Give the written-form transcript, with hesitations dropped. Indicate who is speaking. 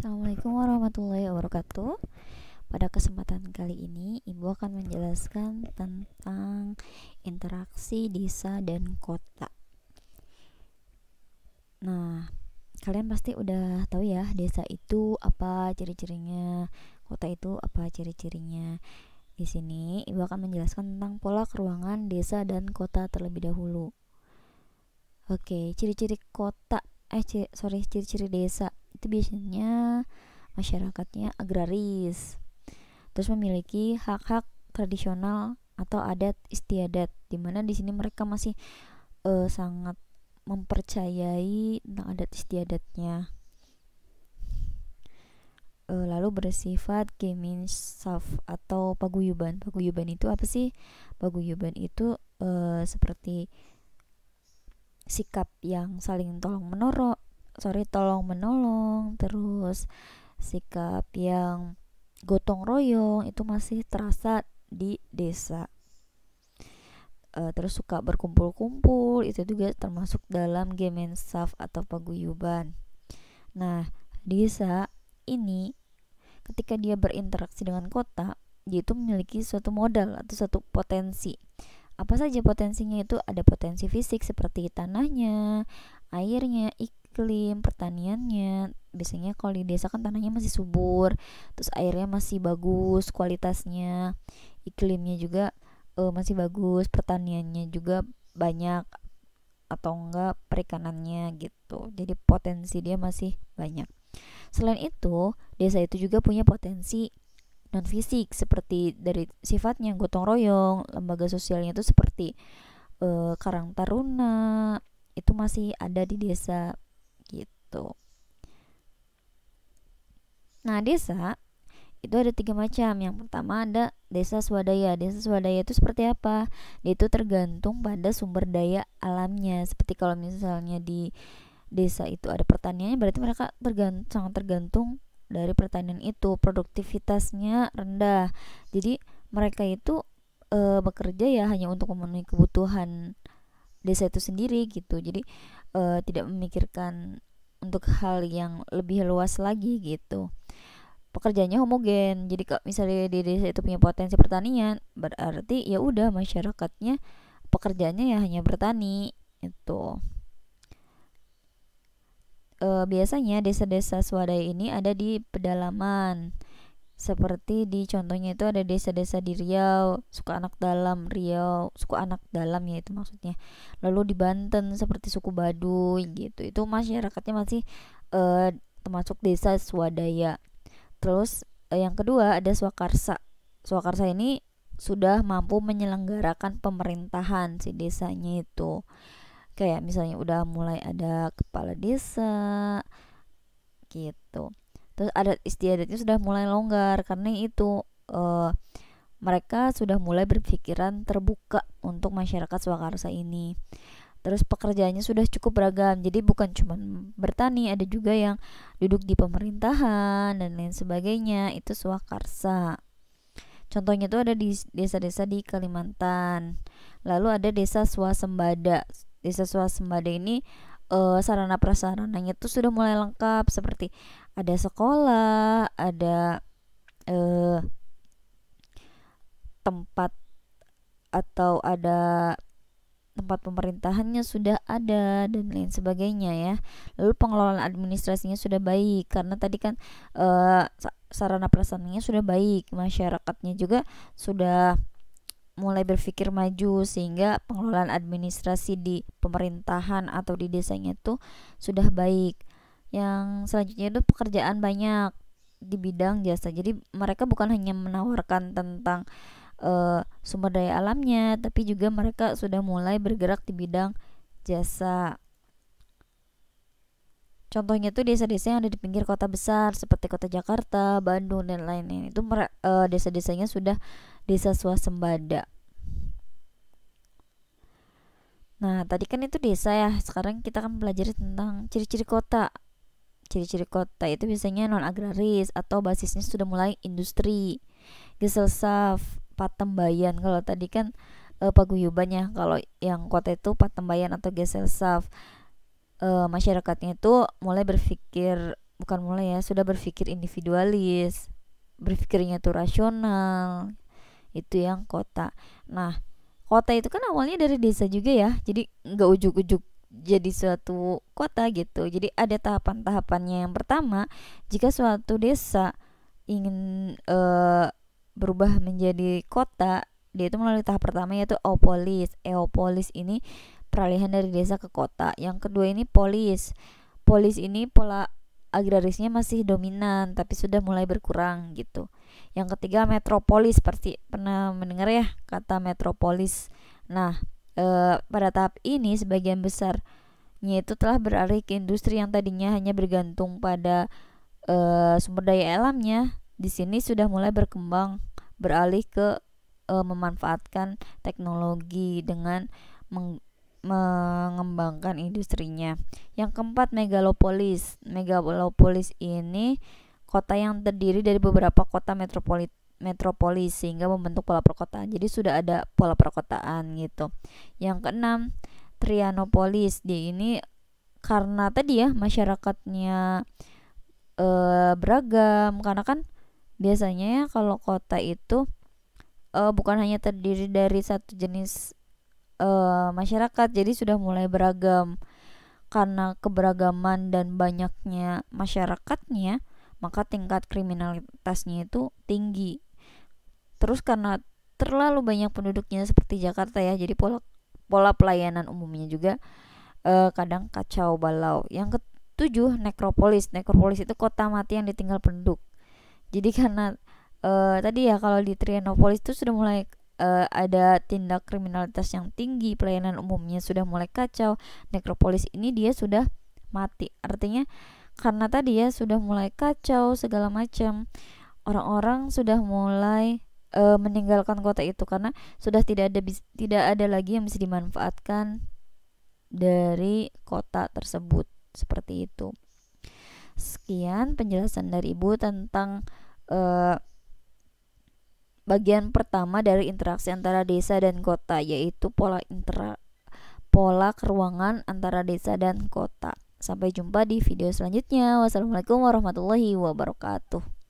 Speaker 1: Assalamualaikum warahmatullahi wabarakatuh. Pada kesempatan kali ini, Ibu akan menjelaskan tentang interaksi desa dan kota. Nah, kalian pasti udah tahu ya, desa itu apa ciri-cirinya, kota itu apa ciri-cirinya. Di sini, Ibu akan menjelaskan tentang pola keruangan desa dan kota terlebih dahulu. Oke, ciri-ciri ciri-ciri desa itu biasanya masyarakatnya agraris, terus memiliki hak-hak tradisional atau adat istiadat, di mana di sini mereka masih sangat mempercayai tentang adat istiadatnya. Lalu bersifat geminsaf atau paguyuban. Paguyuban itu apa sih? Paguyuban itu seperti sikap yang saling tolong menolong, terus sikap yang gotong royong itu masih terasa di desa. Terus suka berkumpul-kumpul itu juga termasuk dalam gemensaf atau paguyuban. Nah, desa ini ketika dia berinteraksi dengan kota, dia itu memiliki suatu modal atau suatu potensi. Apa saja potensinya? Itu ada potensi fisik seperti tanahnya, airnya, iklim, pertaniannya. Biasanya kalau di desa kan tanahnya masih subur, terus airnya masih bagus kualitasnya, iklimnya juga masih bagus, pertaniannya juga banyak atau enggak perikanannya gitu. Jadi potensi dia masih banyak. Selain itu, desa itu juga punya potensi non fisik seperti dari sifatnya gotong royong, lembaga sosialnya itu seperti Karang Taruna itu masih ada di desa gitu. Nah, desa itu ada 3 macam. Yang pertama ada desa swadaya. Desa swadaya itu seperti apa? Dia itu tergantung pada sumber daya alamnya. Seperti kalau misalnya di desa itu ada pertaniannya, berarti mereka sangat tergantung dari pertanian itu. Produktivitasnya rendah. Jadi mereka itu bekerja ya hanya untuk memenuhi kebutuhan desa itu sendiri gitu. Jadi tidak memikirkan untuk hal yang lebih luas lagi gitu. Pekerjaannya homogen. Jadi kalau misalnya di desa itu punya potensi pertanian, berarti ya udah masyarakatnya pekerjaannya ya hanya bertani itu. Biasanya desa-desa swadaya ini ada di pedalaman. Seperti di contohnya itu ada desa-desa di Riau, suku anak dalam ya itu maksudnya. Lalu di Banten seperti suku Baduy gitu. Itu masyarakatnya masih termasuk desa swadaya. Terus yang kedua ada swakarsa. Swakarsa ini sudah mampu menyelenggarakan pemerintahan si desanya itu. Kayak misalnya udah mulai ada kepala desa gitu. Terus adat istiadatnya sudah mulai longgar karena itu mereka sudah mulai berpikiran terbuka untuk masyarakat swakarsa ini. Terus pekerjaannya sudah cukup beragam, jadi bukan cuma bertani, ada juga yang duduk di pemerintahan dan lain sebagainya. Itu swakarsa. Contohnya itu ada di desa-desa di Kalimantan. Lalu ada desa swasembada. Desa swasembada ini sarana prasarananya tuh sudah mulai lengkap, seperti ada sekolah, ada tempat atau ada tempat pemerintahannya sudah ada dan lain sebagainya ya. Lalu pengelolaan administrasinya sudah baik karena tadi kan sarana prasarananya sudah baik, masyarakatnya juga sudah mulai berpikir maju sehingga pengelolaan administrasi di pemerintahan atau di desanya itu sudah baik. Yang selanjutnya itu pekerjaan banyak di bidang jasa. Jadi mereka bukan hanya menawarkan tentang sumber daya alamnya, tapi juga mereka sudah mulai bergerak di bidang jasa. Contohnya tuh desa-desa yang ada di pinggir kota besar seperti kota Jakarta, Bandung dan lain-lain. Itu desa-desanya sudah desa swasembada. Nah, tadi kan itu desa ya. Sekarang kita akan belajar tentang ciri-ciri kota. Ciri-ciri kota itu biasanya non agraris atau basisnya sudah mulai industri. Geselsaf, patembayan. Kalau tadi kan paguyubannya, kalau yang kota itu patembayan atau geselsaf. Masyarakatnya itu mulai berpikir bukan mulai ya, sudah berpikir individualis, berpikirnya tuh rasional. Itu yang kota. Nah, kota itu kan awalnya dari desa juga ya, jadi nggak ujuk-ujuk jadi suatu kota gitu. Jadi ada tahapan-tahapannya. Yang pertama, jika suatu desa ingin berubah menjadi kota, dia itu melalui tahap pertama yaitu eopolis. Eopolis ini peralihan dari desa ke kota. Yang kedua ini polis. Polis ini pola agrarisnya masih dominan tapi sudah mulai berkurang gitu. Yang ketiga metropolis, pasti pernah mendengar ya kata metropolis. Nah, pada tahap ini sebagian besarnya itu telah beralih ke industri yang tadinya hanya bergantung pada sumber daya alamnya. Di sini sudah mulai berkembang, beralih ke memanfaatkan teknologi dengan mengembangkan industrinya. Yang keempat megalopolis. Megalopolis ini kota yang terdiri dari beberapa kota metropolis sehingga membentuk pola perkotaan. Jadi sudah ada pola perkotaan gitu. Yang keenam trianopolis. Dia ini karena tadi ya masyarakatnya beragam, karena kan biasanya ya kalau kota itu bukan hanya terdiri dari satu jenis masyarakat, jadi sudah mulai beragam. Karena keberagaman dan banyaknya masyarakatnya, maka tingkat kriminalitasnya itu tinggi. Terus karena terlalu banyak penduduknya seperti Jakarta ya, jadi pola pelayanan umumnya juga kadang kacau balau. Yang ketujuh nekropolis. Nekropolis itu kota mati yang ditinggal penduduk. Jadi karena tadi ya kalau di Trianopolis itu sudah mulai ada tindak kriminalitas yang tinggi, pelayanan umumnya sudah mulai kacau. Nekropolis ini dia sudah mati. Artinya karena tadi ya sudah mulai kacau segala macam, orang-orang sudah mulai meninggalkan kota itu karena sudah tidak ada lagi yang bisa dimanfaatkan dari kota tersebut. Seperti itu. Sekian penjelasan dari Ibu tentang bagian pertama dari interaksi antara desa dan kota, yaitu pola keruangan antara desa dan kota. Sampai jumpa di video selanjutnya. Wassalamualaikum warahmatullahi wabarakatuh.